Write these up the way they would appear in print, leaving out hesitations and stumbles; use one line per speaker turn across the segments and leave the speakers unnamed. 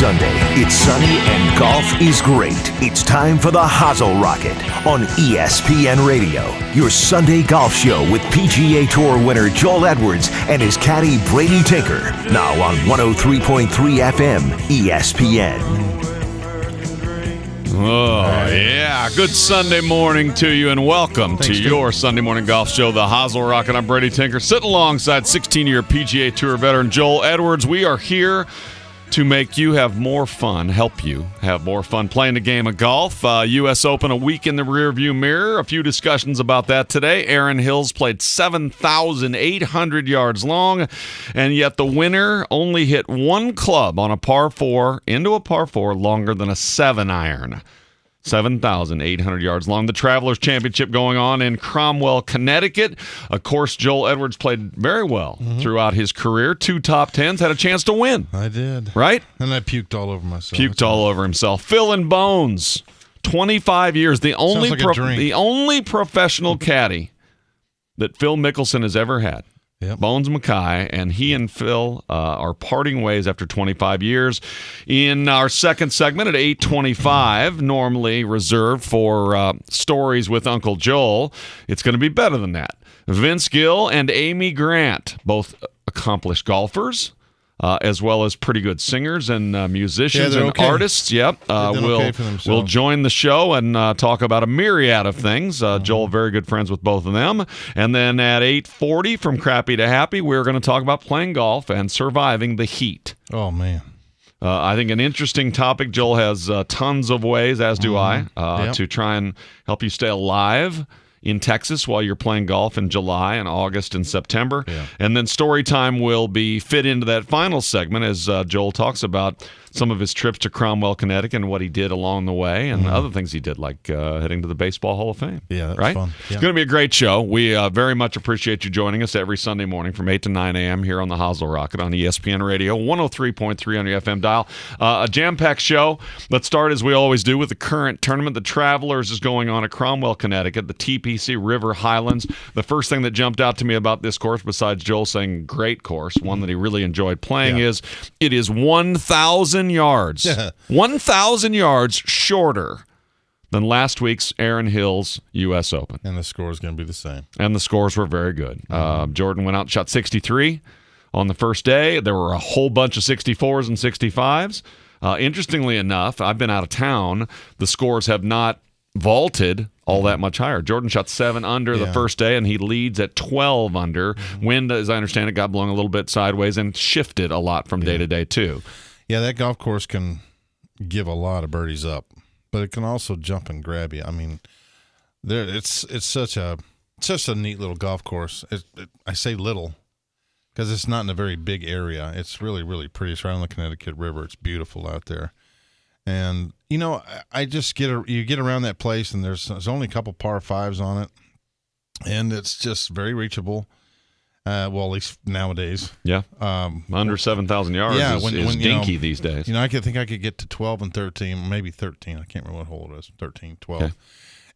Sunday. It's sunny and golf is great. It's time for the Hozel Rocket on ESPN Radio. Your Sunday golf show with PGA Tour winner Joel Edwards and his caddy Brady Tinker. Now on 103.3 FM ESPN.
Oh, yeah. Good Sunday morning to you, and welcome to your Sunday morning golf show, the Hozel Rocket. I'm Brady Tinker, sitting alongside 16-year PGA Tour veteran Joel Edwards. We are here to make you have more fun, help you have more fun playing the game of golf. U.S. Open a week in the rearview mirror. A few discussions about that today. Aaron Hills played 7,800 yards long, and yet the winner only hit one club on a par 4 into a par 4 longer than a 7-iron. 7,800 yards long. The Travelers Championship going on in Cromwell, Connecticut. Of course, Joel Edwards played very well throughout his career. 2 top 10s, had a chance to win.
I did.
Right?
And I puked all over myself.
Puked all over himself. Phil and Bones, 25 years. The only professional caddy that Phil Mickelson has ever had.
Yep.
Bones Mackay, and he and Phil are parting ways after 25 years. In our second segment at 8:25, normally reserved for stories with Uncle Joel, it's going to be better than that. Vince Gill and Amy Grant, both accomplished golfers, as well as pretty good singers and musicians and artists. Yep, will join the show and talk about a myriad of things. Joel, very good friends with both of them. And then at 8:40, from crappy to happy, we're going to talk about playing golf and surviving the heat.
Oh, man.
I think an interesting topic. Joel has tons of ways, as do I, to try and help you stay alive in Texas while you're playing golf in July and August and September. Yeah. And then story time will be fit into that final segment as Joel talks about some of his trips to Cromwell, Connecticut, and what he did along the way, and other things he did, like heading to the Baseball Hall of Fame.
Yeah, that's
right?
fun. Yeah.
It's going to be a great show. We very much appreciate you joining us every Sunday morning from 8 to 9 a.m. here on the Hozel Rocket on ESPN Radio, 103.3 on your FM dial. A jam-packed show. Let's start, as we always do, with the current tournament. The Travelers is going on at Cromwell, Connecticut, the TPC River Highlands. The first thing that jumped out to me about this course, besides Joel saying great course, one that he really enjoyed playing, is it is 1,000 yards. 1,000 yards shorter than last week's Aaron Hills U.S. Open.
And the score is going to be the same.
And the scores were very good. Jordan went out and shot 63 on the first day. There were a whole bunch of 64s and 65s. Interestingly enough, I've been out of town. The scores have not vaulted all that much higher. Jordan shot 7 under the first day, and he leads at 12 under. Wind, as I understand it, got blown a little bit sideways and shifted a lot from day to day, too.
Yeah, that golf course can give a lot of birdies up, but it can also jump and grab you. I mean, it's such a neat little golf course. I say little because it's not in a very big area. It's really, really pretty. It's right on the Connecticut River. It's beautiful out there. And, you know, I just you get around that place, and there's only a couple par 5s on it, and it's just very reachable. Well, at least nowadays. Yeah.
Under 7,000 yards is dinky these days.
You know, I think I could get to 12 and 13, maybe 13. I can't remember what hole it was, 13, 12. Okay.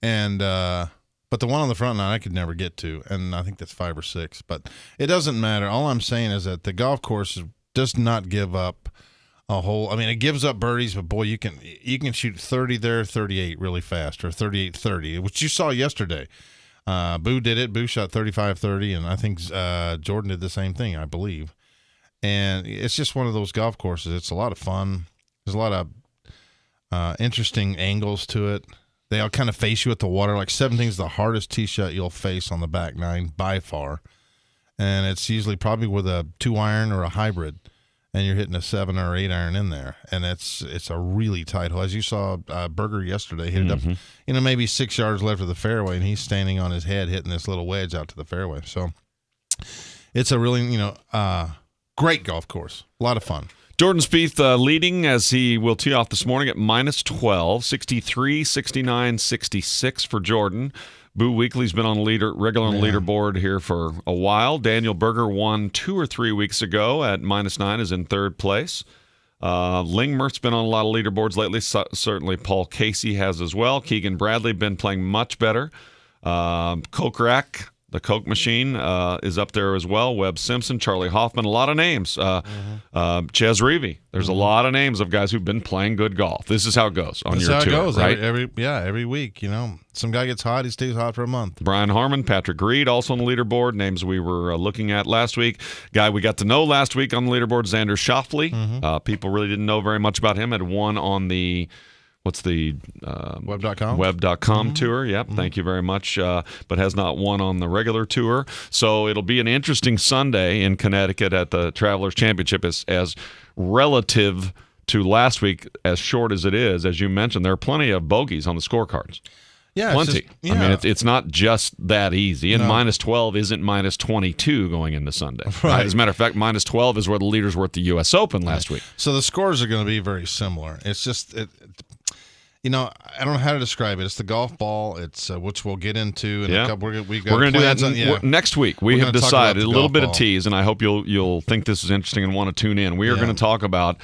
And but the one on the front nine I could never get to, and I think that's 5 or 6. But it doesn't matter. All I'm saying is that the golf course does not give up a hole. I mean, it gives up birdies, but boy, you can shoot 30 there, 38 really fast, or 38-30, which you saw yesterday. Boo did it. Boo shot 35-30, and I think Jordan did the same thing, I believe. And it's just one of those golf courses. It's a lot of fun. There's a lot of interesting angles to it. They all kind of face you at the water. Like 17 is the hardest tee shot you'll face on the back nine by far. And it's usually probably with a 2-iron or a hybrid, and you're hitting a 7 or 8-iron in there, and it's a really tight hole. As you saw, Berger yesterday hit it up, maybe 6 yards left of the fairway, and he's standing on his head hitting this little wedge out to the fairway. So it's a really, great golf course. A lot of fun.
Jordan Spieth leading as he will tee off this morning at -12, 63, 69, 66 for Jordan. Boo Weekley's been on regular on the leaderboard here for a while. Daniel Berger won 2 or 3 weeks ago at -9, is in third place. Lingmerth's been on a lot of leaderboards lately. Certainly Paul Casey has as well. Keegan Bradley been playing much better. Kokrak The Coke machine is up there as well. Webb Simpson, Charlie Hoffman, a lot of names. Ches Reavie. There's a lot of names of guys who've been playing good golf. This is how it goes on your tour,
goes.
right?
Every week, some guy gets hot, he stays hot for a month.
Brian Harmon, Patrick Reed, also on the leaderboard. Names we were looking at last week. Guy we got to know last week on the leaderboard, Xander Schauffele. People really didn't know very much about him. Had won on the
Web.com?
Web.com tour. Yep, thank you very much. But has not won on the regular tour. So it'll be an interesting Sunday in Connecticut at the Travelers Championship as relative to last week, as short as it is. As you mentioned, there are plenty of bogeys on the scorecards.
Yeah,
plenty. I mean, it's not just that easy. And minus 12 isn't minus 22 going into Sunday.
Right.
As a matter of fact, minus 12 is where the leaders were at the U.S. Open last week.
So the scores are going to be very similar. It's just, I don't know how to describe it. It's the golf ball. It's which we'll get into in a couple. We're going to do that
next week. We have decided a little bit of tease, and I hope you'll think this is interesting and want to tune in. We are going to talk about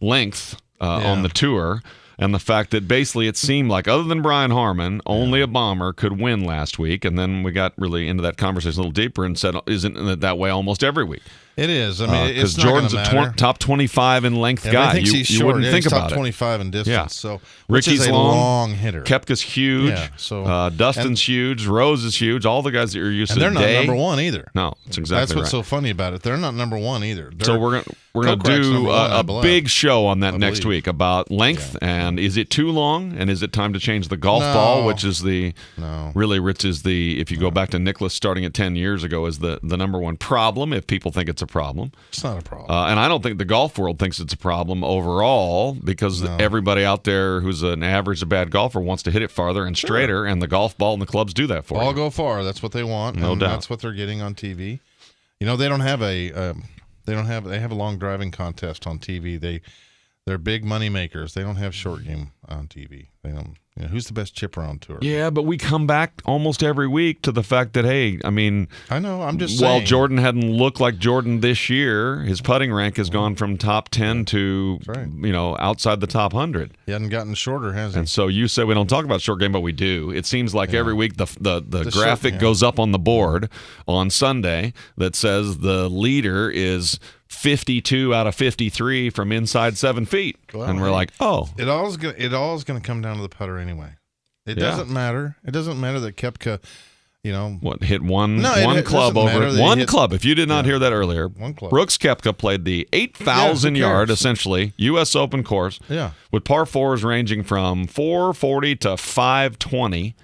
length on the tour. And the fact that basically it seemed like, other than Brian Harmon, only a bomber could win last week. And then we got really into that conversation a little deeper and said, isn't it that way almost every week?
It is. I mean,
because Jordan's a top 25 in length guy. You wouldn't think about
top 25 in distance.
Yeah.
So
Ricky's
is a long hitter.
Koepka's huge.
Yeah, so
Dustin's huge. Rose is huge. All the guys that you're used to.
And they're not number one either.
No, that's exactly
That's what's
right.
so funny about it. They're not number one either.
So we're gonna do a big show on that next week about length and is it too long and is it time to change the golf ball, which is really Ritz is if you go back to Nicklaus starting at 10 years ago is the number one problem if people think it's a problem.
It's not a problem.
And I don't think the golf world thinks it's a problem overall because everybody out there who's an average to bad golfer wants to hit it farther and straighter, and the golf ball and the clubs do that for
Ball
you.
go far. That's what they want.
No doubt.
That's what they're getting on TV. They don't have they have a long driving contest on TV. They're big money makers. They don't have short game on TV. They don't. Who's the best chipper on tour?
Yeah, but we come back almost every week to the fact that, hey, I mean,
I know. I'm just saying.
While Jordan hadn't looked like Jordan this year, his putting rank has gone from top 10 to outside the top 100.
He hasn't gotten shorter, has he?
And so you say we don't talk about short game, but we do. It seems like every week the graphic goes up on the board on Sunday that says the leader is 52 out of 53 from inside 7 feet. Well, and we're like, oh.
It all is going to come down to the putter anyway. It doesn't matter. It doesn't matter that Koepka,
hit one club over it. One club. If you did not hear that earlier, one club. Brooks Koepka played the 8,000-yard, essentially, U.S. Open course with par fours ranging from 440 to 520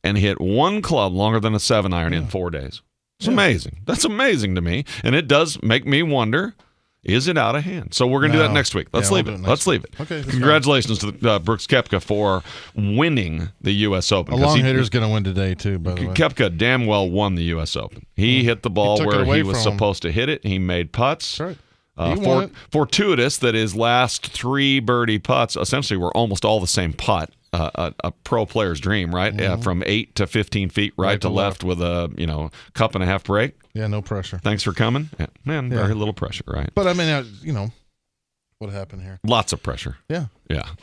and hit one club longer than a 7-iron in 4 days. It's amazing. That's amazing to me. And it does make me wonder, is it out of hand? So we're going to do that next week. Let's leave it. Let's leave it.
Okay.
Congratulations to Brooks Koepka for winning the U.S. Open.
A long hitter's going to win today, too, by the way.
Koepka damn well won the U.S. Open. He hit the ball where he was supposed to hit it. He made putts.
That's right.
Fortuitous that his last 3 birdie putts essentially were almost all the same putt. A pro player's dream, right?
Mm-hmm.
From 8 to 15 feet, right to left with a cup and a half break.
Yeah, no pressure.
Thanks for coming. Yeah, man, very little pressure, right?
But I mean, what happened here?
Lots of pressure.
Yeah,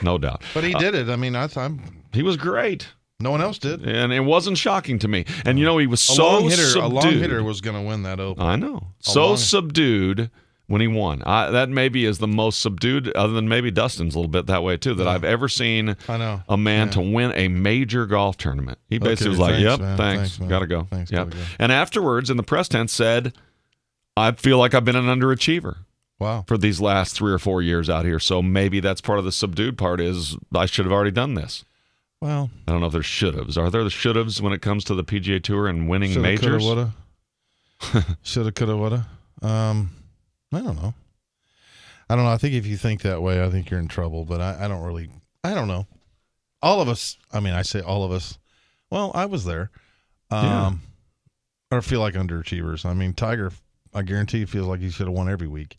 no doubt.
But he did it. I mean,
he was great.
No one else did,
and it wasn't shocking to me. And he was
subdued. A long hitter was going to win that Open.
I know. Subdued. When he won. That maybe is the most subdued, other than maybe Dustin's a little bit that way too, that I've ever seen a man to win a major golf tournament. He basically was like, thanks, gotta go. Gotta go. And afterwards, in the press tent, said, I feel like I've been an underachiever.
Wow.
For these last 3 or 4 years out here. So maybe that's part of the subdued part is I should have already done this.
Well.
I don't know if there's should-haves. Are there the should-haves when it comes to the PGA Tour and winning
shoulda,
majors?
Coulda, woulda. Shoulda, coulda, woulda. I don't know. I think if you think that way, I think you're in trouble. But I don't know. All of us, I say all of us. Well, I was there. Or feel like underachievers. I mean, Tiger, I guarantee feels like he should have won every week.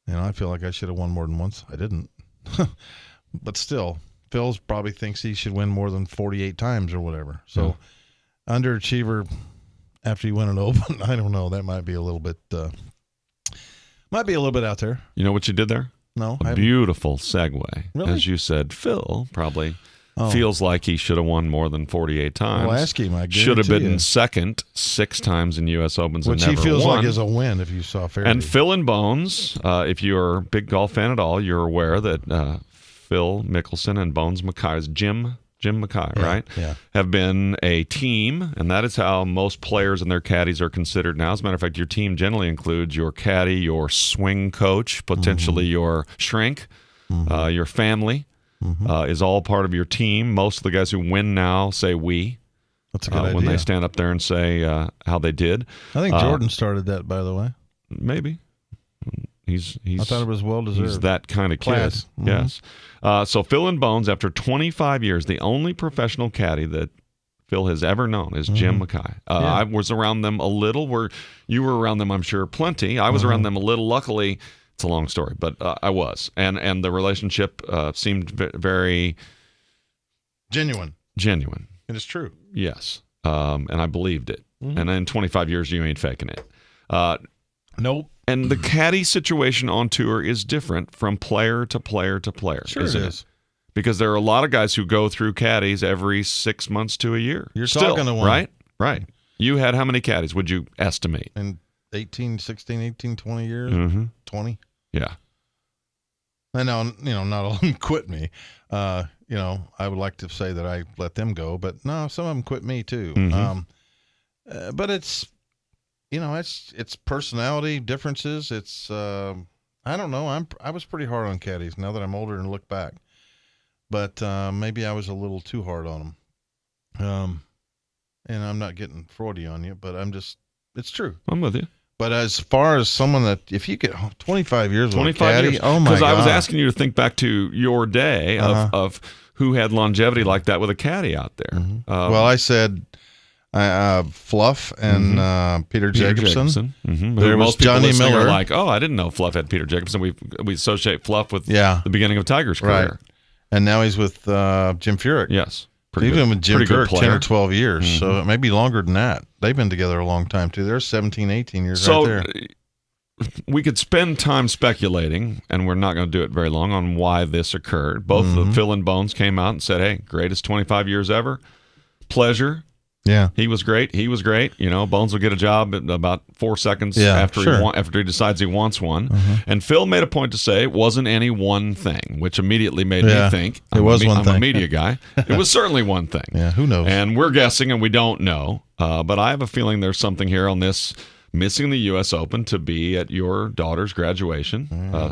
I feel like I should have won more than once. I didn't. But still, Phil's probably thinks he should win more than 48 times or whatever. So, underachiever after you win an Open, I don't know. That might be a little bit... Might be a little bit out there.
You know what you did there?
No.
A beautiful segue.
Really?
As you said, Phil probably feels like he should have won more than 48 times.
Well, ask him. I
should have been
guarantee you.
second 6 times in U.S. Opens
Which
and never
he feels
won.
like is a win if you saw Fairleigh.
And Phil and Bones, if you're a big golf fan at all, you're aware that Phil Mickelson and Bones Mackay's Jim Mackay, right?
Yeah.
Have been a team, and that is how most players and their caddies are considered now. As a matter of fact, your team generally includes your caddy, your swing coach, potentially your shrink, your family is all part of your team. Most of the guys who win now say we.
That's a good idea.
When they stand up there and say how they did.
I think Jordan started that, by the way.
Maybe. He's.
I thought it was well-deserved.
He's that kind of kid.
Class.
Yes. So Phil and Bones, after 25 years, the only professional caddy that Phil has ever known is Jim Mackay. I was around them a little. You were around them, I'm sure, plenty. I was around them a little. Luckily, it's a long story, but I was. And the relationship seemed very
genuine. It is true.
Yes. And I believed it. And in 25 years, you ain't faking it.
Nope.
And the caddy situation on tour is different from player to player to player.
Sure
isn't
it is.
Because there are a lot of guys who go through caddies every 6 months to a year.
You're
still,
talking to one.
Right. You had how many caddies would you estimate?
In 18, 20 years? 20?
Yeah.
I know, not all of them quit me. I would like to say that I let them go, but no, some of them quit me too. But it's, it's personality differences. It's, I don't know. I was pretty hard on caddies now that I'm older and look back, but maybe I was a little too hard on them. And I'm not getting fraudy on you, but it's true.
I'm with you.
But as far as someone that, if you get 25 years with a caddy,
years.
oh my God.
Because I was asking you to think back to your day of who had longevity like that with a caddy out there.
Well, I said Fluff and Peter Jacobson. There was
Most people
Johnny
listening
Miller.
are like, oh, I didn't know Fluff had Peter Jacobson. We associate Fluff with the beginning of Tiger's career.
Right. And now he's with Jim Furyk.
Yes.
He's been with Jim Furyk 10 or 12 years,
Mm-hmm.
so it may be longer than that. They've been together a long time, too. They're 17, 18 years right there.
We could spend time speculating, and we're not going to do it very long, on why this occurred. Both the Phil and Bones came out and said, hey, greatest 25 years ever. Pleasure.
Yeah.
He was great. Bones will get a job in about 4 seconds after he decides he wants one. And Phil made a point to say it wasn't any one thing, which immediately made me think. I'm a media guy. It was certainly one thing.
Yeah, who knows?
And we're guessing, and we don't know. But I have a feeling there's something here on this missing the U.S. Open to be at your daughter's graduation,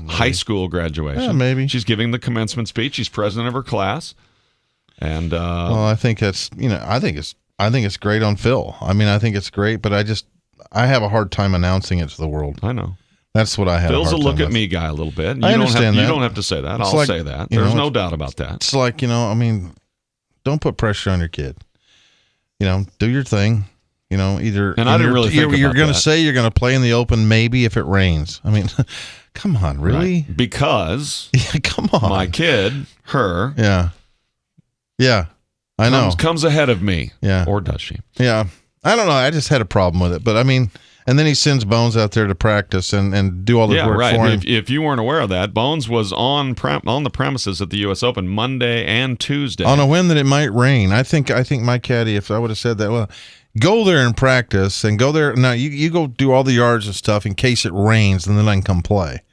high school graduation.
Yeah, maybe.
She's giving the commencement speech. She's president of her class. And
well, I think that's, I think it's great on Phil. I mean, I think it's great, but I have a hard time announcing it to the world.
I know.
That's what I have.
Phil's
a
a look at me guy a little bit.
I understand that.
You don't have to say that. I'll say that. There's no doubt about that.
It's like, don't put pressure on your kid. Do your thing. Either.
And I didn't really think about
You're going to
that.
say you're going to play in the Open maybe if it rains. I mean, come on, really?
Right. Because
come on.
my kid, her.
Yeah. I know.
Comes ahead of me.
Yeah.
Or does she?
Yeah. I don't know. I just had a problem with it. But, and then he sends Bones out there to practice and do all the work for him.
If you weren't aware of that, Bones was on the premises at the U.S. Open Monday and Tuesday.
On a whim that it might rain. I think my caddy, if I would have said that, well, go there and practice and go there. Now, you go do all the yards and stuff in case it rains, and then I can come play.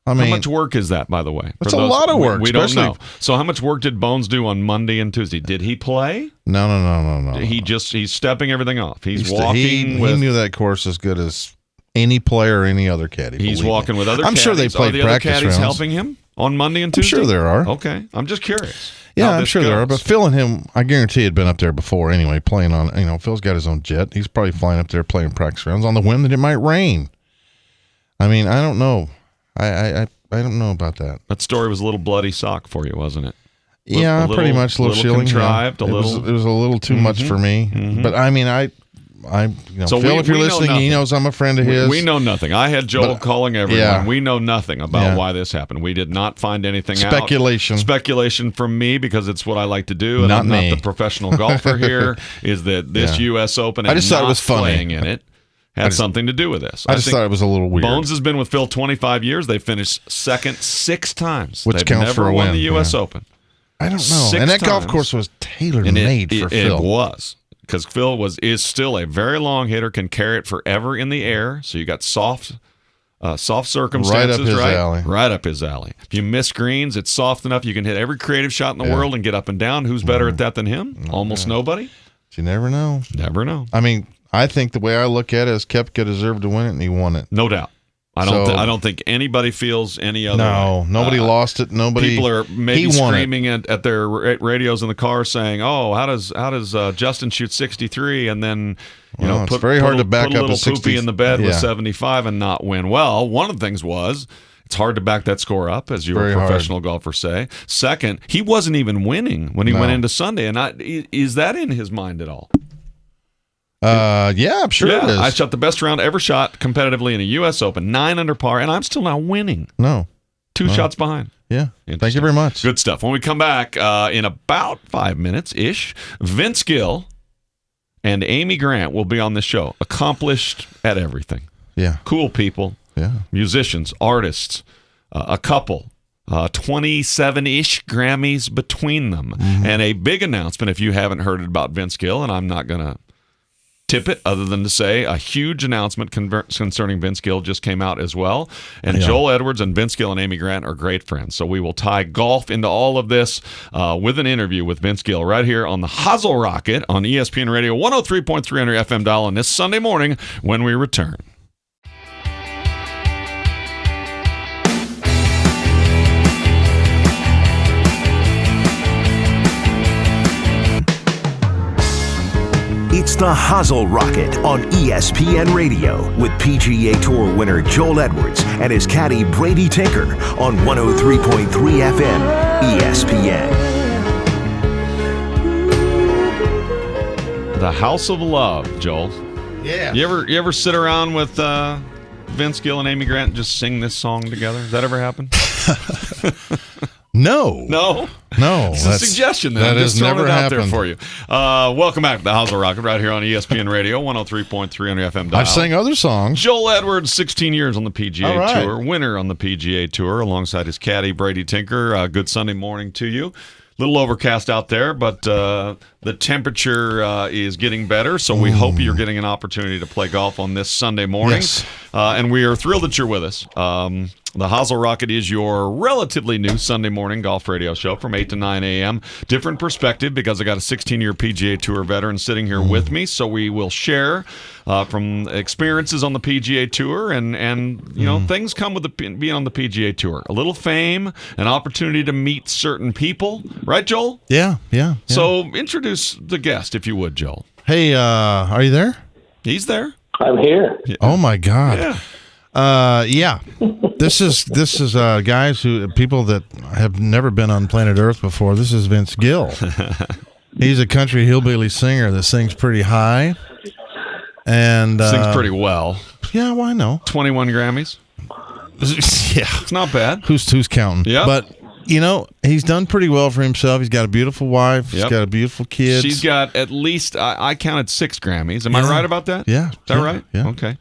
How much work is that, by the way?
It's a lot of work.
We don't know. So how much work did Bones do on Monday and Tuesday? Did he play?
No.
He's stepping everything off. He's walking.
He knew that course as good as any player or any other caddy.
He's walking with other caddies.
I'm sure they played
the
practice
other caddies
rounds.
helping him on Monday and Tuesday?
I'm sure there are.
Okay. I'm just curious.
Yeah, I'm sure there are. But Phil and him, I guarantee, had been up there before anyway, playing on, Phil's got his own jet. He's probably flying up there playing practice rounds on the whim that it might rain. I mean, I don't know. I don't know about that.
That story was a little bloody sock for you, wasn't it?
Yeah, pretty much. A little shilling.
Contrived,
it was a little too much for me. But I mean, so Phil, if you're listening, he knows I'm a friend of his.
We know nothing. I had Joel calling everyone.
Yeah.
We know nothing about why this happened. We did not find anything
Speculation.
out. Speculation from me, because it's what I like to do, and
Not
I'm
me.
not the professional golfer here, is that this U.S. Open and
I just thought it was funny.
playing in it had something to do with this.
I just thought it was a little weird.
Bones has been with Phil 25 years. They finished second 6 times.
Which
They've
counts
never
for a
won
win.
the U.S. Open.
I don't know. And that golf course was tailor-made for Phil.
It was. Because Phil is still a very long hitter, can carry it forever in the air. So you got soft circumstances,
right up his alley.
Right up his alley. If you miss greens, it's soft enough you can hit every creative shot in the world and get up and down. Who's better at that than him? Almost nobody.
But you never know.
Never know.
I mean, I think the way I look at it is Koepka deserved to win it, and he won it.
No doubt. I don't think anybody feels any other way.
Nobody lost it. Nobody.
People are maybe screaming at their radios in the car saying, "Oh, how does Justin shoot 63?" And then
it's very hard to back
put a
up
little poopy in the bed with
Yeah.
75 and not win. Well, one of the things was it's hard to back that score up, as your professional golfers say. Second, he wasn't even winning when he went into Sunday, and is that in his mind at all?
Yeah, I'm sure it is.
I shot the best round ever shot competitively in a U.S. Open, 9 under par, and I'm still not winning.
No.
2 shots behind.
Yeah. Thank you very much.
Good stuff. When we come back in about 5 minutes-ish, Vince Gill and Amy Grant will be on the show. Accomplished at everything.
Yeah.
Cool people.
Yeah.
Musicians, artists, a couple. 27-ish Grammys between them. Mm-hmm. And a big announcement, if you haven't heard about Vince Gill, and I'm not going to tip it other than to say a huge announcement concerning Vince Gill just came out as well. And Joel Edwards and Vince Gill and Amy Grant are great friends. So we will tie golf into all of this with an interview with Vince Gill right here on the Hozel Rocket on ESPN Radio 103.3 on your FM dial on this Sunday morning when we return.
It's the Hozel Rocket on ESPN Radio with PGA Tour winner Joel Edwards and his caddy Brady Tinker on 103.3 FM ESPN.
The House of Love, Joel.
Yeah.
You ever sit around with Vince Gill and Amy Grant and just sing this song together? Has that ever happened?
No.
It's a suggestion.
That
has
never
out
happened
there for you. Welcome back to the House of Rocket right here on ESPN Radio 103.3 on your FM dial.
I've sang other songs.
Joel Edwards, 16 years on the PGA Tour, winner on the PGA Tour, alongside his caddy Brady Tinker. Good Sunday morning to you. Little overcast out there, but the temperature is getting better, so we hope you're getting an opportunity to play golf on this Sunday morning.
Yes.
And we are thrilled that you're with us. The Hozel Rocket is your relatively new Sunday morning golf radio show from 8 to 9 a.m. Different perspective because I got a 16-year PGA Tour veteran sitting here with me, so we will share from experiences on the PGA Tour and things come with being on the PGA Tour. A little fame, an opportunity to meet certain people. Right, Joel?
Yeah.
So introduce the guest, if you would, Joel.
Hey, are you there?
He's there.
I'm here.
Yeah.
Oh, my God.
Yeah.
This is people that have never been on planet Earth before. This is Vince Gill. He's a country hillbilly singer that sings pretty high and
sings pretty well.
Yeah, well, I know.
21 Grammys.
Yeah,
it's not bad.
Who's counting?
Yeah,
but he's done pretty well for himself. He's got a beautiful wife. He's got a beautiful kid.
She's got at least I counted 6 Grammys. Am I right about that?
Yeah,
is that right?
Yeah.
Okay.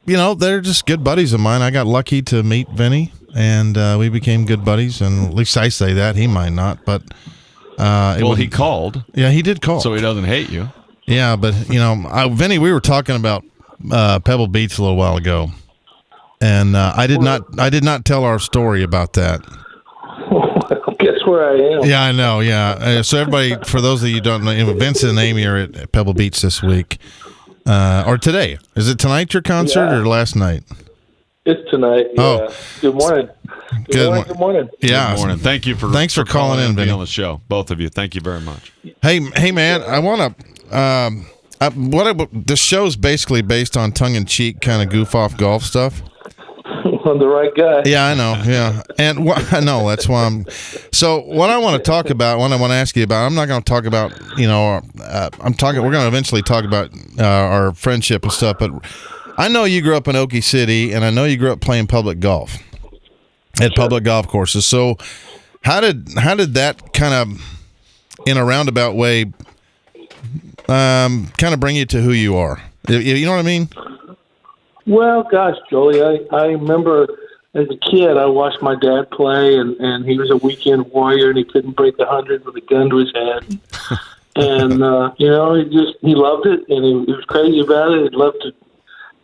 They're just good buddies of mine. I got lucky to meet Vinny, and we became good buddies. And at least I say that. He might not, but
he called.
Yeah, he did call,
so he doesn't hate you.
Yeah, but Vinny, we were talking about Pebble Beach a little while ago, and I did not tell our story about that.
Guess where I am.
Yeah, I know. Yeah, so everybody, for those of you who don't know, Vincent and Amy are at Pebble Beach this week. Or today. Is it tonight your concert or last night?
It's tonight. Yeah.
Oh.
Good morning. Good morning.
Yeah.
Good morning. Thanks for calling in, Vinny, on the show. Both of you. Thank you very much.
Hey man, I want to this show's basically based on tongue-in-cheek kind of goof-off golf stuff.
I'm the right guy.
Yeah, I know. Yeah, and I know that's why I'm. So what I want to talk about, what I want to ask you about, I'm not going to talk about, I'm talking. We're going to eventually talk about our friendship and stuff. But I know you grew up in Okie City, and I know you grew up playing public golf at public golf courses. So how did that kind of, in a roundabout way, kind of bring you to who you are? You know what I mean?
Well, gosh, Joey, I remember as a kid, I watched my dad play, and he was a weekend warrior, and he couldn't break 100 with a gun to his head. And he loved it, and he was crazy about it.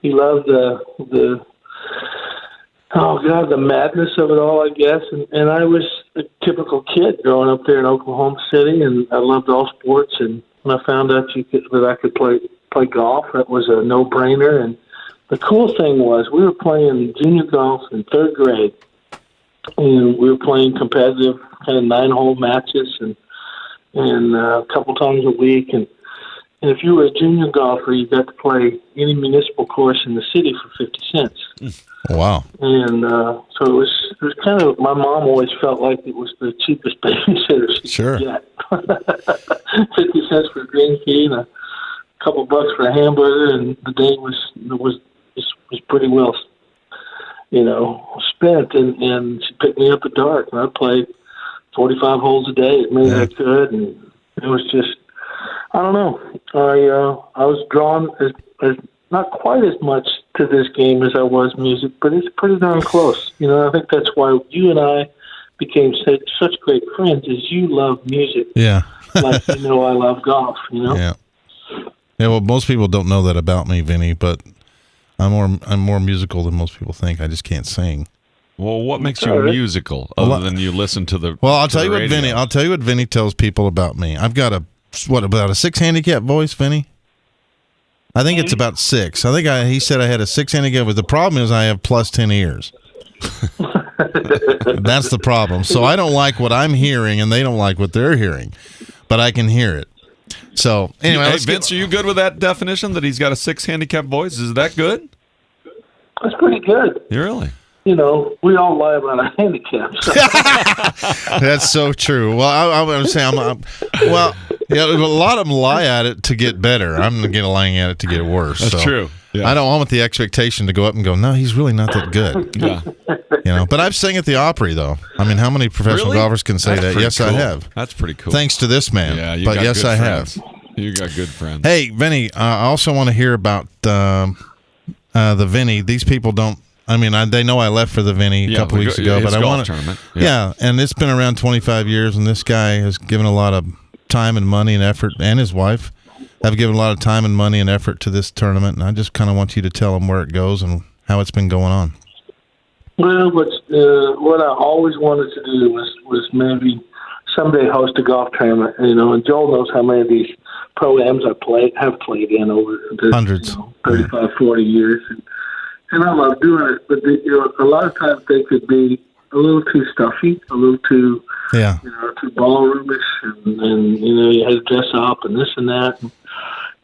He loved the madness of it all, I guess. And I was a typical kid growing up there in Oklahoma City, and I loved all sports. And when I found out that I could play golf, that was a no-brainer. And the cool thing was we were playing junior golf in third grade, and we were playing competitive kind of 9-hole matches and a couple times a week. And if you were a junior golfer, you got to play any municipal course in the city for 50 cents.
Wow.
And so it was kind of, my mom always felt like it was the cheapest babysitter she could get. 50 cents for a green fee and a couple bucks for a hamburger, and the day was pretty well, spent. And she picked me up at dark, and I played 45 holes a day as many as I could, and it was just, I don't know. I was drawn as not quite as much to this game as I was music, but it's pretty darn close. I think that's why you and I became such great friends, is you love music.
Yeah.
Like I love golf,
Yeah. Yeah, well, most people don't know that about me, Vinny, but I'm more musical than most people think. I just can't sing.
Well, what makes you musical other than you listen to the?
Well, I'll tell you what Vinny tells people about me. I've got about a 6 handicap voice, Vinny? I think it's about 6. I think he said I had a 6 handicap, but the problem is I have plus 10 ears. That's the problem. So I don't like what I'm hearing, and they don't like what they're hearing, but I can hear it. So anyway,
Vince, are you good with that definition that he's got a 6 handicap voice? Is that good?
That's pretty good.
You really?
We all lie about our handicaps.
That's so true. Well, I'm saying, a lot of them lie at it to get better. I'm lying at it to get worse.
That's true. Yeah.
I don't want the expectation to go up and go, no, he's really not that good.
Yeah.
But I've sang at the Opry, though. I mean, how many professional golfers can say that? Yes, cool. I have.
That's pretty cool.
Thanks to this man.
Yeah,
but yes, I have.
You got good friends.
Hey, Vinny, I also want to hear about the Vinny. These people don't. I mean, they know I left for the Vinny a couple weeks ago, but I want to.
Tournament.
Yeah, and it's been around 25 years, and this guy has given a lot of time and money and effort, and his wife have given a lot of time and money and effort to this tournament. And I just kind of want you to tell them where it goes and how it's been going on.
Well, what I always wanted to do was maybe someday host a golf tournament. And Joel knows how many of these pro-ams I have played in over the
hundreds,
35, 40 years. And I love doing it, but a lot of times they could be a little too stuffy, a little too, too ballroomish, and you had to dress up and this and that.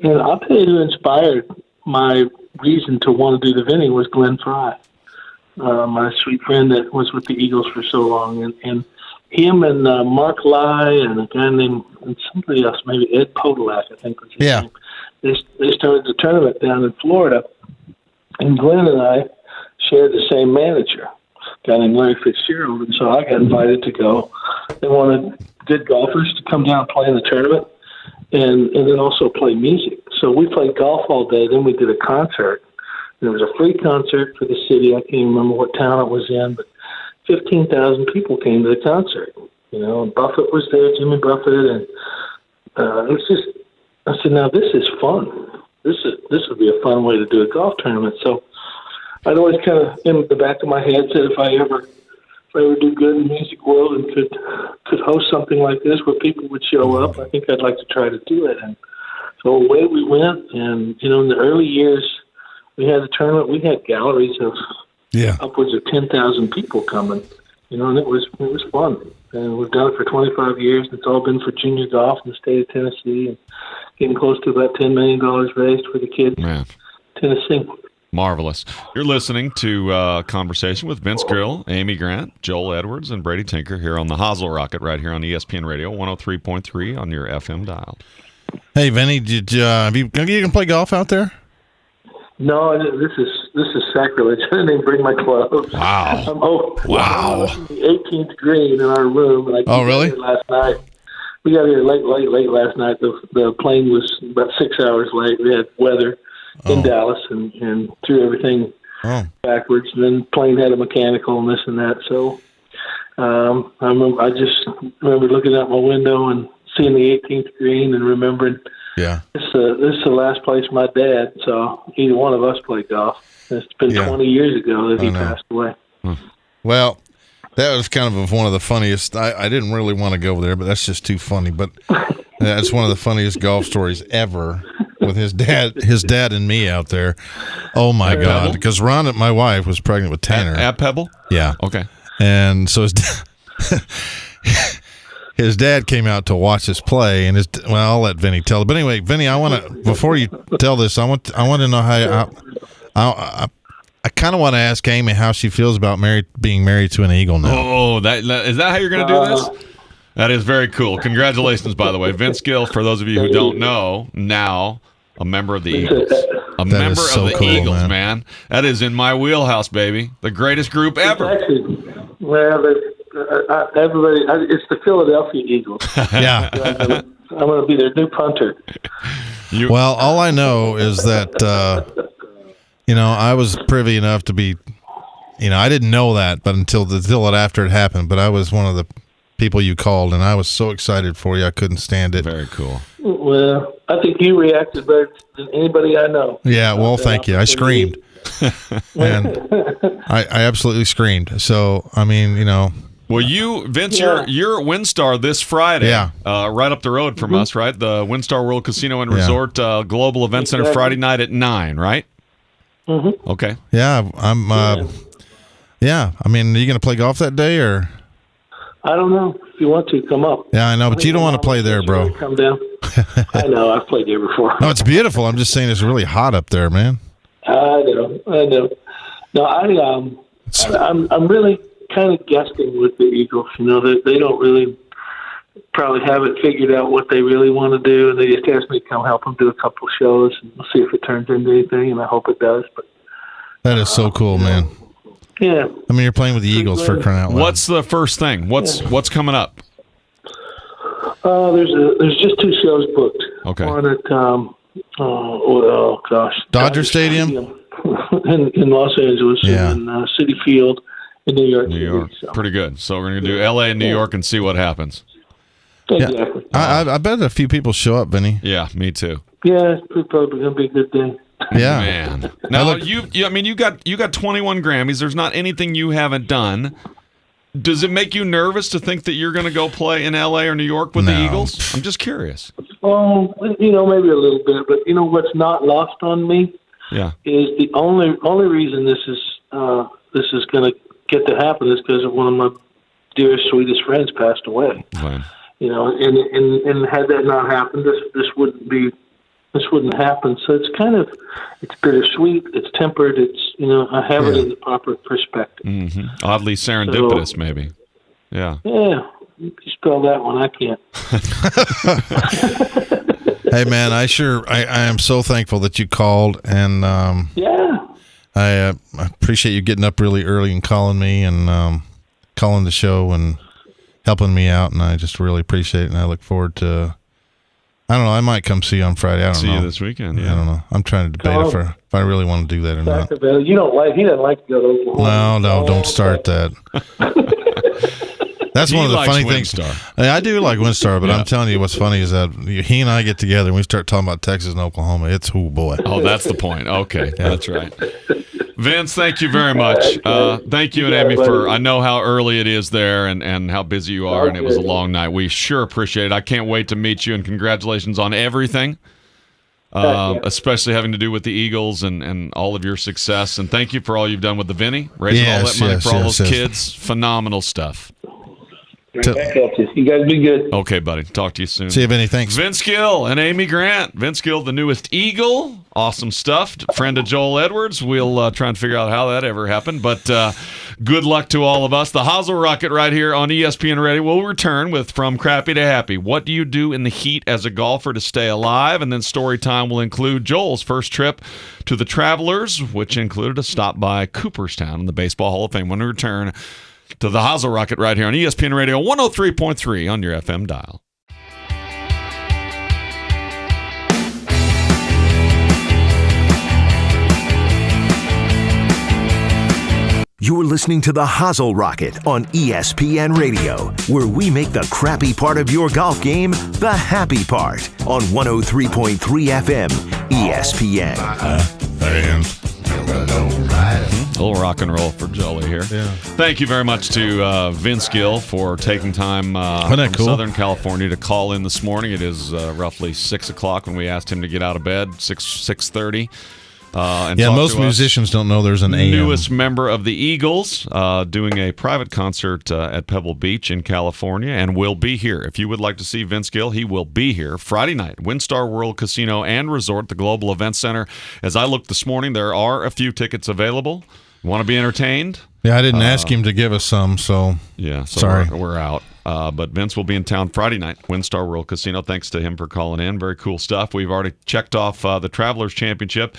And I'll tell you who inspired my reason to want to do the Vinny was Glenn Fry, my sweet friend that was with the Eagles for so long, and him and Mark Lai and a guy named somebody else, maybe Ed Podolak, I think was his name. They started the tournament down in Florida. And Glenn and I shared the same manager, a guy named Larry Fitzgerald, and so I got invited to go. They wanted good golfers to come down and play in the tournament and then also play music. So we played golf all day, then we did a concert. There was a free concert for the city. I can't remember what town it was in, but 15,000 people came to the concert. And Buffett was there, Jimmy Buffett, and it was just, I said, now this is fun. This would be a fun way to do a golf tournament. So I'd always kind of in the back of my head said if I ever do good in the music world and could host something like this where people would show up, I think I'd like to try to do it. And so away we went. And in the early years we had a tournament. We had galleries of upwards of 10,000 people coming. And it was fun. And we've done it for 25 years. It's all been for junior golf in the state of Tennessee, and getting close to about $10 million raised for the kids in Tennessee.
Marvelous. You're listening to Conversation with Vince Gill, Amy Grant, Joel Edwards, and Brady Tinker here on the Hozel Rocket right here on ESPN Radio, 103.3 on your FM dial.
Hey, Vinny, did you can play golf out there?
No, this is sacrilege. I didn't even bring my clubs.
Wow.
I'm the 18th green in our room. And
really?
Last night. We got here late last night. The plane was about 6 hours late. We had weather in Dallas and threw everything backwards, and then plane had a mechanical and this and that. So I just remember looking out my window and seeing the 18th green and remembering, this is the last place my dad saw either one of us play golf. It's been 20 years ago that he passed away.
Well, that was kind of one of the funniest. I didn't really want to go there, but that's just too funny. But that's one of the funniest golf stories ever with his dad and me out there. Oh, my God. Because Rhonda, my wife, was pregnant with Tanner.
At Pebble?
Yeah.
Okay.
And so his dad came out to watch us play, and I'll let Vinny tell it. But anyway, Vinny, before you tell this, I want to know how I kind of want to ask Amy how she feels about being married to an Eagle now.
Oh, is that how you're going to do this? That is very cool. Congratulations, by the way. Vince Gill, for those of you who don't know, now a member of the Eagles. A member of the Eagles, man. That is in my wheelhouse, baby. The greatest group ever.
Everybody, it's the Philadelphia Eagles.
Yeah.
I'm going to be their new punter.
Well, all I know is that, I was privy enough to be, I didn't know that, but until after it happened. But I was one of the people you called, and I was so excited for you. I couldn't stand it.
Very cool.
Well, I think you reacted better than anybody I know.
Yeah, well, thank you. I screamed. And I absolutely screamed. So, I mean,
Well, Vince, you're at WinStar this Friday.
Yeah.
Right up the road from us, right? The WinStar World Casino and Resort Global Event Center Friday night at 9, right?
Mm-hmm.
Okay.
Yeah, I'm. I mean, are you going to play golf that day, or?
I don't know. If you want to, come up.
Yeah, I know, but you don't want to play there, bro.
Come down. I know. I've played there before.
No, it's beautiful. I'm just saying it's really hot up there, man.
I know. No, I'm really kind of guessing with the Eagles. They don't really probably have it figured out what they really want to do, and they just asked me to come help them do a couple shows, and we'll see if it turns into anything, and I hope it does. But
that is so cool, man.
Yeah.
I mean, you're playing with the Eagles for crying out loud.
What's the first thing? What's coming up?
There's just 2 shows booked.
Okay.
One at
Dodger Stadium
in Los Angeles, and Citi Field in New York.
New York,
so.
Pretty good. So we're going to do L.A. and New York and see what happens.
Exactly.
Yeah. I bet a few people show up, Vinny.
Yeah, me too.
Yeah, it's probably going to be a good day.
Yeah,
man. Now you got 21 Grammys. There's not anything you haven't done. Does it make you nervous to think that you're going to go play in L.A. or New York with the Eagles? I'm just curious.
Oh, maybe a little bit, but what's not lost on me?
Yeah.
Is the only reason this is going to get to happen is because of one of my dearest, sweetest friends passed away.
Fine.
And had that not happened, this wouldn't happen. So it's bittersweet. It's tempered. I have it in the proper perspective.
Mm-hmm. Oddly serendipitous, maybe. Yeah.
Yeah. You spell that one. I can't.
Hey, man, I am so thankful that you called, and I appreciate you getting up really early and calling me and calling the show and helping me out, and I just really appreciate it, and I look forward to, I don't know, I might come see you on Friday. I don't know.
See you this weekend, yeah.
I don't know. I'm trying to debate if I really want to do that or not.
He doesn't like to go to Oklahoma.
No, don't start that. That's one of the funny things. I do like WinStar, but I'm telling you what's funny is that he and I get together and we start talking about Texas and Oklahoma. It's, oh, boy.
Oh, that's the point. Okay, that's right. Vince, thank you very much. Thank you and Amy I know how early it is there and how busy you are, and it was a long night. We sure appreciate it. I can't wait to meet you, and congratulations on everything, especially having to do with the Eagles and all of your success. And thank you for all you've done with the Vinny, raising all that money for all those kids. Phenomenal stuff.
You guys be good.
Okay, buddy. Talk to you soon.
See you, Vinny. Thanks.
Vince Gill and Amy Grant. Vince Gill, the newest Eagle. Awesome stuff. Friend of Joel Edwards. We'll try and figure out how that ever happened. But good luck to all of us. The Hozel Rocket right here on ESPN Radio will return with From Crappy to Happy. What do you do in the heat as a golfer to stay alive? And then story time will include Joel's first trip to the Travelers, which included a stop by Cooperstown in the Baseball Hall of Fame. When we return to the Hozel Rocket right here on ESPN Radio 103.3 on your FM dial.
You're listening to the Hozel Rocket on ESPN Radio, where we make the crappy part of your golf game the happy part on 103.3 FM ESPN.
A little rock and roll for Jolly here.
Yeah.
Thank you very much to Vince Gill for taking time from
cool?
Southern California to call in this morning. It is roughly 6 o'clock when we asked him to get out of bed, 6:30.
Most musicians don't know there's an AM.
Newest member of the Eagles, doing a private concert at Pebble Beach in California, and will be here. If you would like to see Vince Gill, he will be here Friday night, WinStar World Casino and Resort, the Global Event Center. As I looked this morning, there are a few tickets available. Want to be entertained?
Yeah, I didn't ask him to give us some, so sorry.
We're out. But Vince will be in town Friday night, WinStar World Casino. Thanks to him for calling in. Very cool stuff. We've already checked off the Travelers Championship.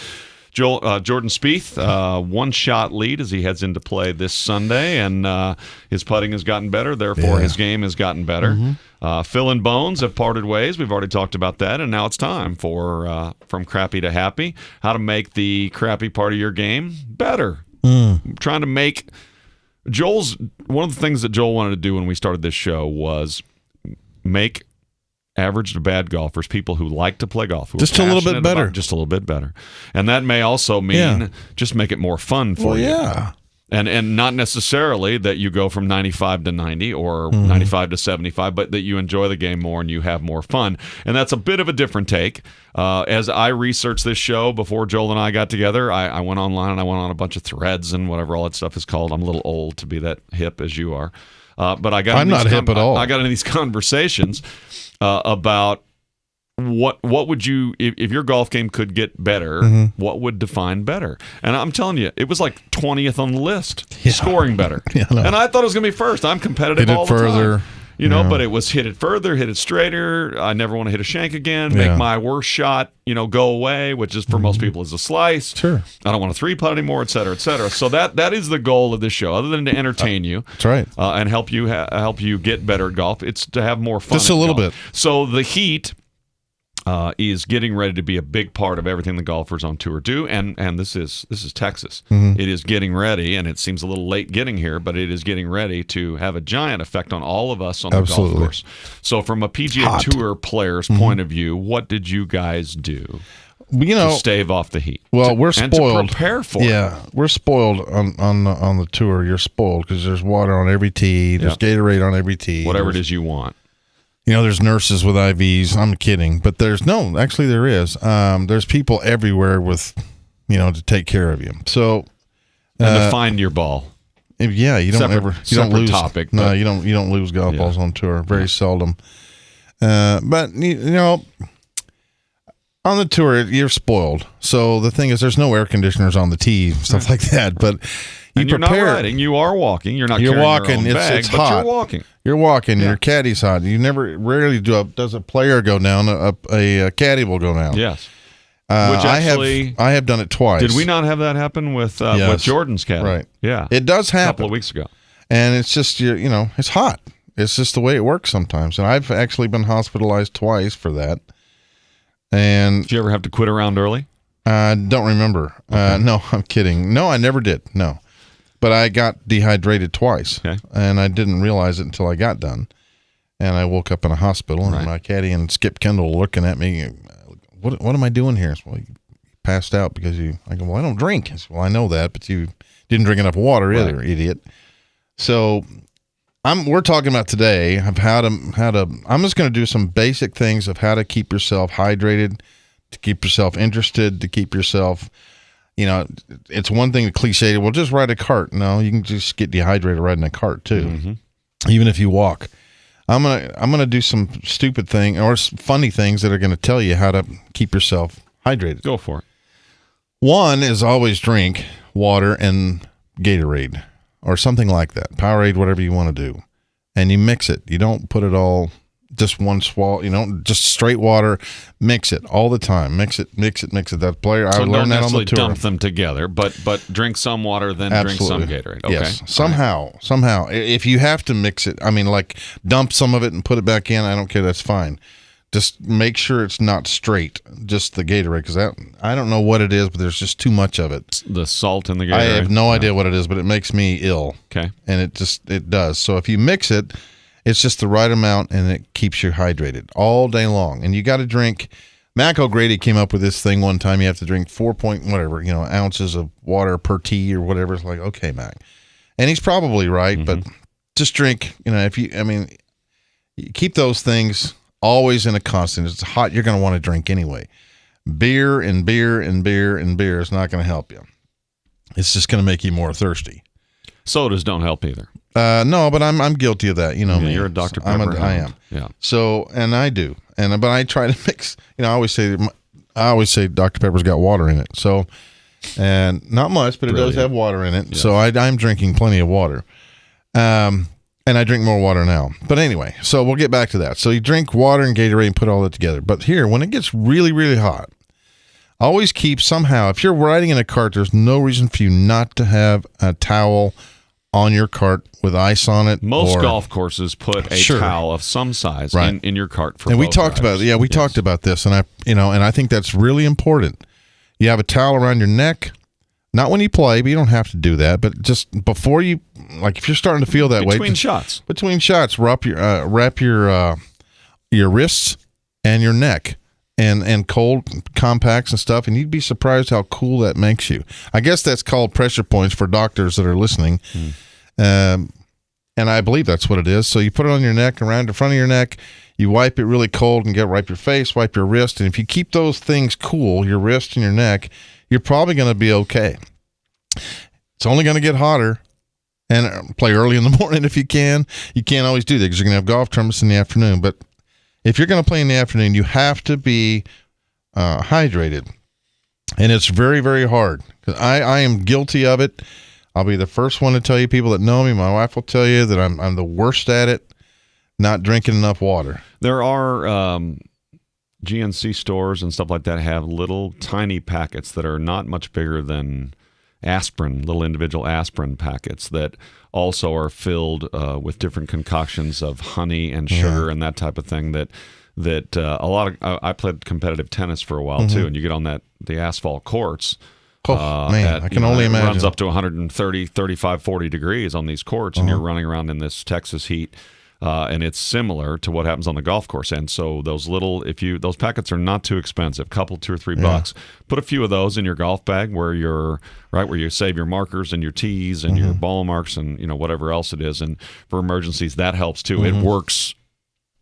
Jordan Spieth, one-shot lead as he heads into play this Sunday, and his putting has gotten better. Therefore, his game has gotten better. Mm-hmm. Phil and Bones have parted ways. We've already talked about that, and now it's time for From Crappy to Happy, how to make the crappy part of your game better. Trying to make one of the things that Joel wanted to do when we started this show was make average to bad golfers, people who like to play golf, who
just a little bit better,
just a little bit better, and that may also mean just make it more fun for you.
Yeah,
and not necessarily that you go from 95 to 90 or 95 to 75, but that you enjoy the game more and you have more fun. And that's a bit of a different take. As I researched this show before Joel and I got together, I went online and I went on a bunch of threads and whatever all that stuff is called. I'm a little old to be that hip as you are. But I'm
not hip at all.
I got into these conversations about what would you, if your golf game could get better, what would define better? And I'm telling you, it was like 20th on the list, scoring better. And I thought it was going to be first. I'm competitive all the time. But it was hit it further, hit it straighter. I never want to hit a shank again. Make my worst shot, go away, which is for most people is a slice.
Sure.
I don't want to 3-putt anymore, et cetera, et cetera. So that is the goal of this show. Other than to entertain you,
that's right,
and help you get better at golf, it's to have more fun.
Just a little bit.
So the heat is getting ready to be a big part of everything the golfers on tour do, and this is Texas. It is getting ready, and it seems a little late getting here, but it is getting ready to have a giant effect on all of us on the golf course. So from a PGA Tour player's point of view, what did you guys do to stave off the heat?
Well, we're spoiled.
And to prepare for it.
Yeah, we're spoiled on the tour. You're spoiled because there's water on every tee. There's Gatorade on every tee.
Whatever it is you want.
There's nurses with IVs. I'm kidding, but there is. There's people everywhere with, to take care of you. So,
and to find your ball.
Yeah, you don't lose
topic.
No, you don't lose golf balls on tour. Very seldom. But on the tour, you're spoiled. So the thing is, there's no air conditioners on the tee, stuff like that. But
you're not riding. You are walking. You're not. You're
walking.
Your own bag,
it's hot.
But you're walking.
You're walking. Your caddy's hot. You rarely does a player go down. A caddy will go down.
Yes.
Which actually, I have done it twice.
Did we not have that happen with Jordan's caddy?
Right.
Yeah.
It does happen.
A couple of weeks ago.
And it's just it's hot. It's just the way it works sometimes. And I've actually been hospitalized twice for that. And
did you ever have to quit around early?
I don't remember. Okay. No, I'm kidding. No, I never did. No. But I got dehydrated twice, and I didn't realize it until I got done. And I woke up in a hospital, and my caddy and Skip Kendall looking at me, what am I doing here? Well, you passed out because I go, well, I don't drink. I said, well, I know that, but you didn't drink enough water either, idiot. So we're talking about today of how to I'm just going to do some basic things of how to keep yourself hydrated, to keep yourself interested, to keep yourself... it's one thing to cliche, well, just ride a cart. No, you can just get dehydrated riding a cart too, even if you walk. I'm gonna do some stupid thing or funny things that are going to tell you how to keep yourself hydrated.
Go for it.
One is always drink water and Gatorade or something like that, Powerade, whatever you want to do, and you mix it. You don't put it all just one swallow, just straight water. Mix it all the time. Mix it. That player,
so
I learned that on the tour.
Dump them together, but drink some water, then
Absolutely.
Drink some Gatorade. Okay.
Yes. Somehow, if you have to mix it, like dump some of it and put it back in. I don't care. That's fine. Just make sure it's not straight, just the Gatorade, because I don't know what it is, but there's just too much of it.
The salt in the Gatorade?
I have no idea what it is, but it makes me ill.
Okay.
And it does. So if you mix it, it's just the right amount, and it keeps you hydrated all day long. And you got to drink. Mac O'Grady came up with this thing one time. You have to drink 4 ounces of water per tea or whatever. It's like, okay, Mac. And he's probably right, but just drink, you keep those things always in a constant. It's hot, you're going to want to drink anyway. Beer and beer and beer and beer is not going to help you. It's just going to make you more thirsty.
Sodas don't help either.
No, but I'm guilty of that. You know me.
You're a Dr. Pepper.
I am.
Yeah.
So, and I do. But I try to mix. I always say Dr. Pepper's got water in it. So, and not much, but it does have water in it. Yes. So I'm drinking plenty of water. And I drink more water now. But anyway, so we'll get back to that. So you drink water and Gatorade and put all that together. But here, when it gets really, really hot, always keep somehow, if you're riding in a cart, there's no reason for you not to have a towel on your cart with ice on it.
Most golf courses put a towel of some size in your cart for.
And we talked about talked about this, and I think that's really important. You have a towel around your neck. Not when you play, but you don't have to do that. But just before you, like if you're starting to feel that way. Between shots, wrap your wrists and your neck and cold compacts and stuff, and you'd be surprised how cool that makes you. I guess that's called pressure points for doctors that are listening. And I believe that's what it is. So you put it on your neck, around the front of your neck, you wipe it really cold and wipe your face, wipe your wrist. And if you keep those things cool, your wrist and your neck, you're probably going to be okay. It's only going to get hotter. And play early in the morning if you can. You can't always do that because you're going to have golf tournaments in the afternoon. But if you're going to play in the afternoon, you have to be hydrated. And it's very, very hard. I am guilty of it. I'll be the first one to tell you, people that know me. My wife will tell you that I'm the worst at it, not drinking enough water.
There are GNC stores and stuff like that have little tiny packets that are not much bigger than aspirin, little individual aspirin packets that also are filled with different concoctions of honey and sugar and that type of thing that a lot of I played competitive tennis for a while too, and you get on the asphalt courts.
I can only imagine.
It runs up to 130, 35, 40 degrees on these courts, and you're running around in this Texas heat. And it's similar to what happens on the golf course. And so those packets are not too expensive, couple, $2 or $3. Put a few of those in your golf bag where you save your markers and your tees and your ball marks and whatever else it is. And for emergencies, that helps too. It works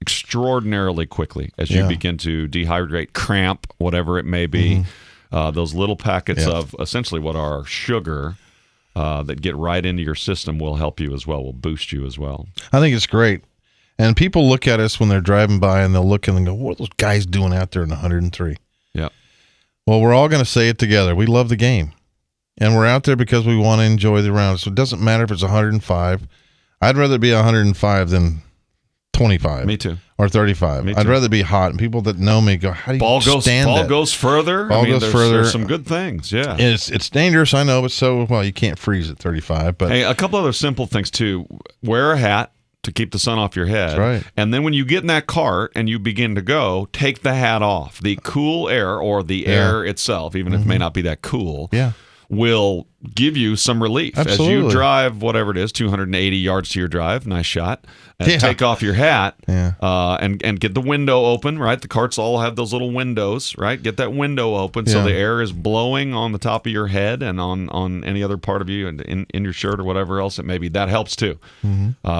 extraordinarily quickly as you begin to dehydrate, cramp, whatever it may be. Those little packets of essentially what are sugar that get right into your system will help you as well, will boost you as well.
I think it's great. And people look at us when they're driving by and they'll look and go, what are those guys doing out there in 103?
Yeah.
Well, we're all going to say it together. We love the game. And we're out there because we want to enjoy the round. So it doesn't matter if it's 105. I'd rather be 105 than 25.
Me too.
Or 35. I'd rather be hot. And people that know me go, how do you stand that?
Ball goes further. There's some good things, yeah.
It's dangerous, I know, but you can't freeze at 35. But
hey, a couple other simple things too. Wear a hat to keep the sun off your head.
That's right.
And then when you get in that cart and you begin to go, take the hat off. The cool air or the air itself, even if it may not be that cool, will give you some relief.
Absolutely.
As you drive, whatever it is, 280 yards to your drive, nice shot, and take off your hat and get the window open, right? The carts all have those little windows, right? Get that window open so the air is blowing on the top of your head and on any other part of you and in your shirt or whatever else it may be. That helps too.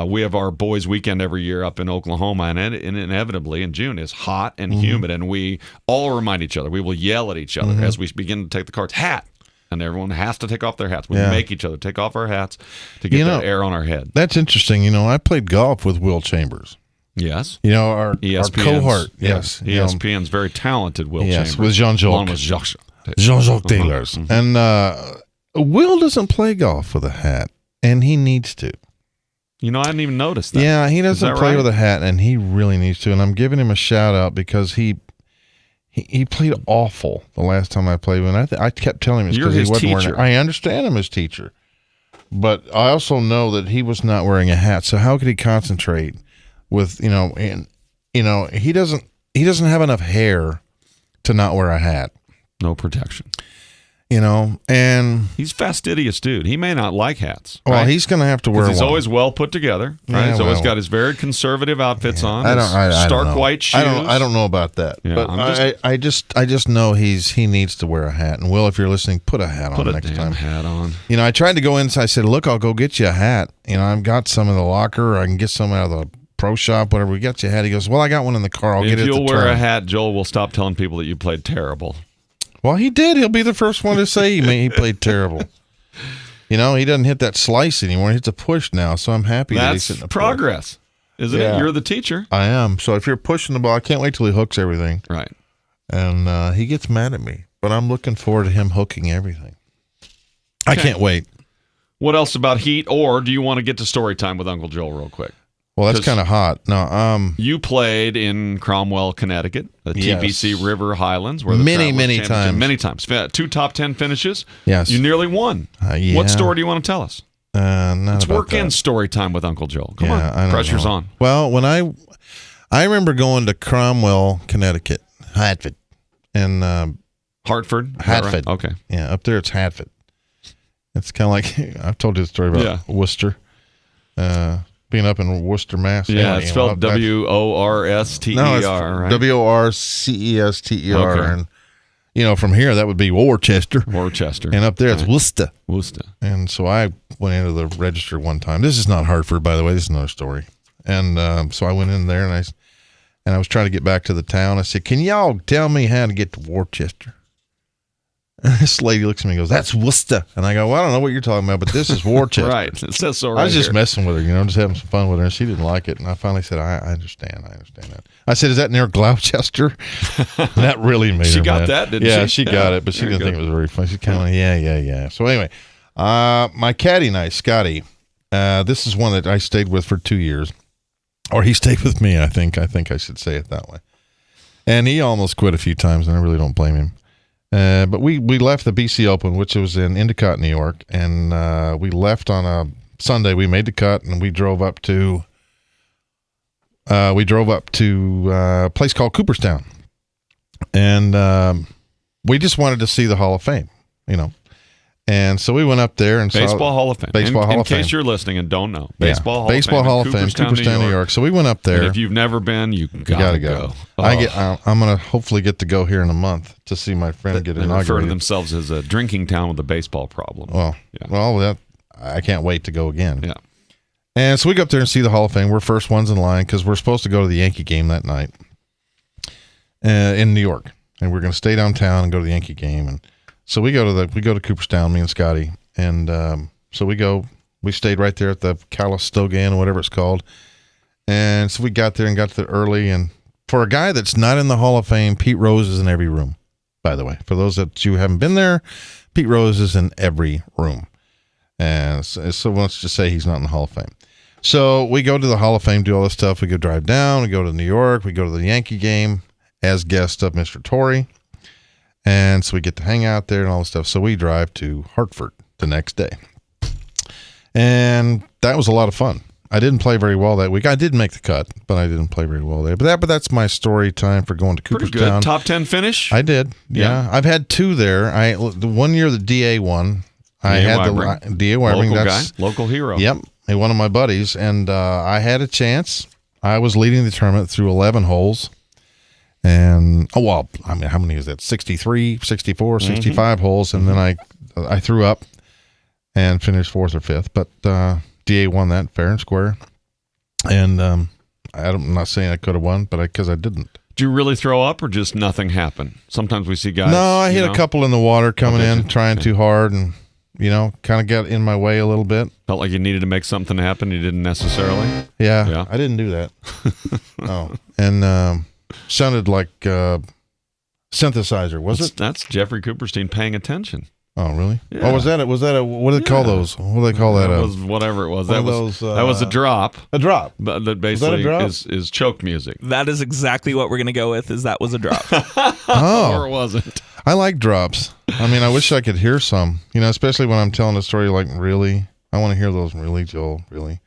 We have our boys' weekend every year up in Oklahoma, and inevitably in June is hot and humid, and we all remind each other. We will yell at each other as we begin to take the carts, hat. And everyone has to take off their hats. We make each other take off our hats to get that air on our head.
That's interesting. I played golf with Will Chambers.
Yes.
Our cohort. Yes.
ESPN's very talented Will Chambers.
Yes, with Jean-Jacques.
Along with
Jean-Jacques Taylors. And Will doesn't play golf with a hat, and he needs to.
I hadn't even noticed that.
Yeah, he doesn't play with a hat, and he really needs to. And I'm giving him a shout-out because he played awful the last time I played with him. I kept telling him it's because he wasn't wearing it. I understand him as teacher, but I also know that he was not wearing a hat. So how could he concentrate with he doesn't doesn't have enough hair to not wear a hat.
No protection.
And
he's fastidious dude. He may not like hats.
Well,
right?
he's going to have to wear.
He's
one.
always well put together. Right?
Yeah,
He's always got his very conservative outfits on. I stark
don't know.
white shoes.
I don't know about that.
Yeah,
but I just know he needs to wear a hat. And Will, if you're listening, put a hat on next time.
Hat on.
I tried to go inside. I said, "Look, I'll go get you a hat. I've got some in the locker. Or I can get some out of the pro shop, whatever. We got you a hat." He goes, "Well, I got one in the car. I'll get it." If
you'll wear a hat, Joel will stop telling people that you played terrible.
Well, he did. He'll be the first one to say he played terrible. He doesn't hit that slice anymore. He hits a push now, so I'm happy that he's hitting a
progress, isn't it? You're the teacher.
I am. So if you're pushing the ball, I can't wait till he hooks everything.
Right.
And he gets mad at me, but I'm looking forward to him hooking everything. Okay. I can't wait.
What else about heat, or do you want to get to story time with Uncle Joel real quick?
Well, that's kind of hot. No,
you played in Cromwell, Connecticut, the TPC River Highlands, where the
many times.
2 top 10 finishes.
Yes,
you nearly won.
Yeah.
What story do you want to tell us? Let's work in story time with Uncle Joel. Come on, pressure's on.
Well, when I remember going to Cromwell, Connecticut, Hartford, and
Hartford.
Right?
Okay.
Yeah, up there it's Hartford. It's kind of like I've told you the story about Worcester. Being up in Worcester, Mass.
Yeah, it's spelled Worcester, right?
Worcester. Okay. And, from here, that would be Worcester. And up there, it's Worcester. And so I went into the register one time. This is not Hartford, by the way. This is another story. And so I went in there, and I was trying to get back to the town. I said, "Can y'all tell me how to get to Worcester?" And this lady looks at me and goes, "That's Worcester." And I go, "Well, I don't know what you're talking about, but this is Worcester."
Right. It says so right
I was just
here.
messing with her, just having some fun with her. And she didn't like it. And I finally said, I understand that. I said, "Is that near Gloucester?" That really made her
She got
mad.
that, didn't she?
Yeah, she got it, but she didn't think it was very funny. She kind of like, yeah. So anyway, my caddy and I, Scotty, this is one that I stayed with for 2 years. Or he stayed with me, I think. I should say it that way. And he almost quit a few times, and I really don't blame him. But we left the BC Open, which was in Endicott, New York, and we left on a Sunday. We made the cut, and we drove up to a place called Cooperstown, and we just wanted to see the Hall of Fame, And so we went up there and
Baseball Hall of Fame. In case
Fame.
you're listening and don't know,
Baseball Hall of Fame, Cooperstown, New York. So we went up there.
And if you've never been, you gotta go. Oh.
I'm gonna hopefully get to go here in a month to see my friend get inaugurated.
They refer to themselves as a drinking town with a baseball problem.
Well, I can't wait to go again.
Yeah.
And so we go up there and see the Hall of Fame. We're first ones in line because we're supposed to go to the Yankee game that night in New York, and we're going to stay downtown and go to the Yankee game. And so we go to Cooperstown, me and Scotty, and so we stayed right there at the Calistogan or whatever it's called. And so we got there and got there early. And for a guy that's not in the Hall of Fame, Pete Rose is in every room, by the way. For those that you haven't been there, Pete Rose is in every room. And so let's just say he's not in the Hall of Fame. So we go to the Hall of Fame, do all this stuff. We go drive down. We go to New York. We go to the Yankee game as guest of Mr. Torrey. And so we get to hang out there and all this stuff. So we drive to Hartford the next day. And that was a lot of fun. I didn't play very well that week. I did make the cut, but I didn't play very well there. But that's my story time for going to Cooperstown.
Pretty good. Top 10 finish?
I did. Yeah. I've had 2 there. The 1 year the DA won. I had the DA Weibring.
Local hero.
Yep. One of my buddies. And I had a chance. I was leading the tournament through 11 holes. And, how many is that? 63, 64, 65 holes. And then I threw up and finished 4th or 5th. But DA won that fair and square. And I'm not saying I could have won, but because I didn't.
Did you really throw up or just nothing happened? Sometimes we see guys.
No, I hit a couple in the water coming in, trying too hard, and, kind of got in my way a little bit.
Felt like you needed to make something happen. You didn't necessarily.
Yeah. I didn't do that. And sounded like synthesizer, was it?
That's Jeffrey Cooperstein paying attention.
Oh, really?
Yeah.
Oh, was that what do they call those? What do they call that?
That was whatever it was. That was a drop.
A drop.
But that basically is choke music.
That is exactly what we're going to go with, is that was a drop.
Or it wasn't.
I like drops. I wish I could hear some, especially when I'm telling a story like, really? I want to hear those, really, Joel, really.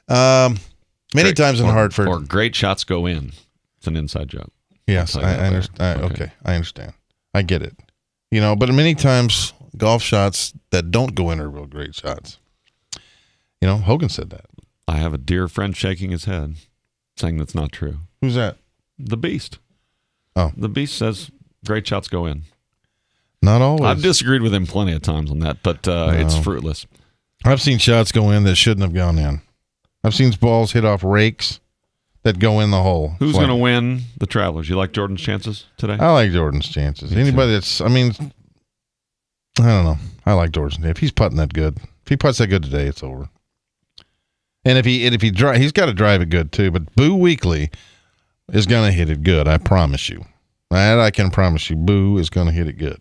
Many times in Hartford.
Or great shots go in. It's an inside joke.
Yes, I understand. Okay, I understand. I get it. But many times golf shots that don't go in are real great shots. Hogan said that.
I have a dear friend shaking his head, saying that's not true.
Who's that?
The Beast.
Oh.
The Beast says great shots go in.
Not always.
I've disagreed with him plenty of times on that, but it's fruitless.
I've seen shots go in that shouldn't have gone in. I've seen balls hit off rakes that go in the hole.
Who's going to win the Travelers? You like Jordan's chances today?
I like Jordan's chances. Anybody that's, I don't know. I like Jordan's. If he's putting that good, if he puts that good today, it's over. And if he he's got to drive it good too. But Boo Weekly is going to hit it good. I promise you. That I can promise you. Boo is going to hit it good.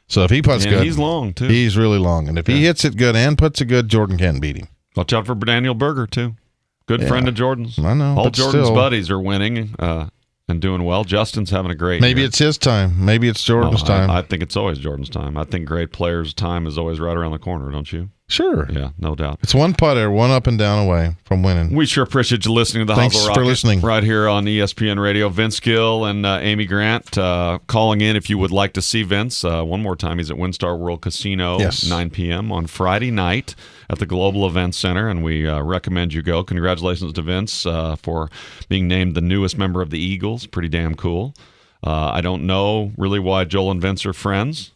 So if he puts good,
he's long too.
He's really long, and if he hits it good and puts it good, Jordan can't beat him.
Watch out for Daniel Berger too. Good friend of Jordan's.
I know.
All Jordan's buddies are winning and doing well. Justin's having a great
Maybe
year.
It's his time. Maybe it's Jordan's time.
I think it's always Jordan's time. I think great players' time is always right around the corner, don't you?
Sure.
Yeah, no doubt.
It's one putter, one up and down away from winning.
We sure appreciate you listening to the
Thanks
Hozel Rocket
for listening.
right here on ESPN Radio. Vince Gill and Amy Grant calling in if you would like to see Vince. One more time, he's at WinStar World Casino, 9 p.m. on Friday night at the Global Events Center, and we recommend you go. Congratulations to Vince for being named the newest member of the Eagles. Pretty damn cool. I don't know really why Joel and Vince are friends.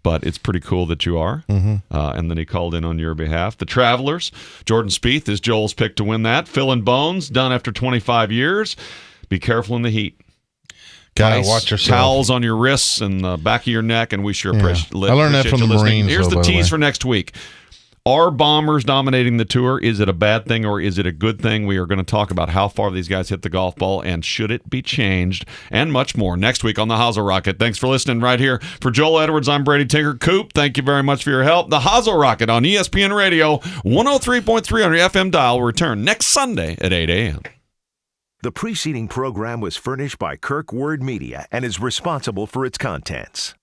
But it's pretty cool that you are. Mm-hmm. And then he called in on your behalf. The Travelers, Jordan Spieth is Joel's pick to win that. Phil and Bones, done after 25 years. Be careful in the heat.
Gotta watch yourself.
Towels on your wrists and the back of your neck, and we sure appreciate
I learned that from the Marines.
Here's the tease for next week. Are Bombers dominating the tour? Is it a bad thing or is it a good thing? We are going to talk about how far these guys hit the golf ball and should it be changed and much more next week on the Hozel Rocket. Thanks for listening right here. For Joel Edwards, I'm Brady Tinker. Coop, thank you very much for your help. The Hozel Rocket on ESPN Radio, 103.3 on your FM dial will return next Sunday at 8 a.m.
The preceding program was furnished by Kirk Word Media and is responsible for its contents.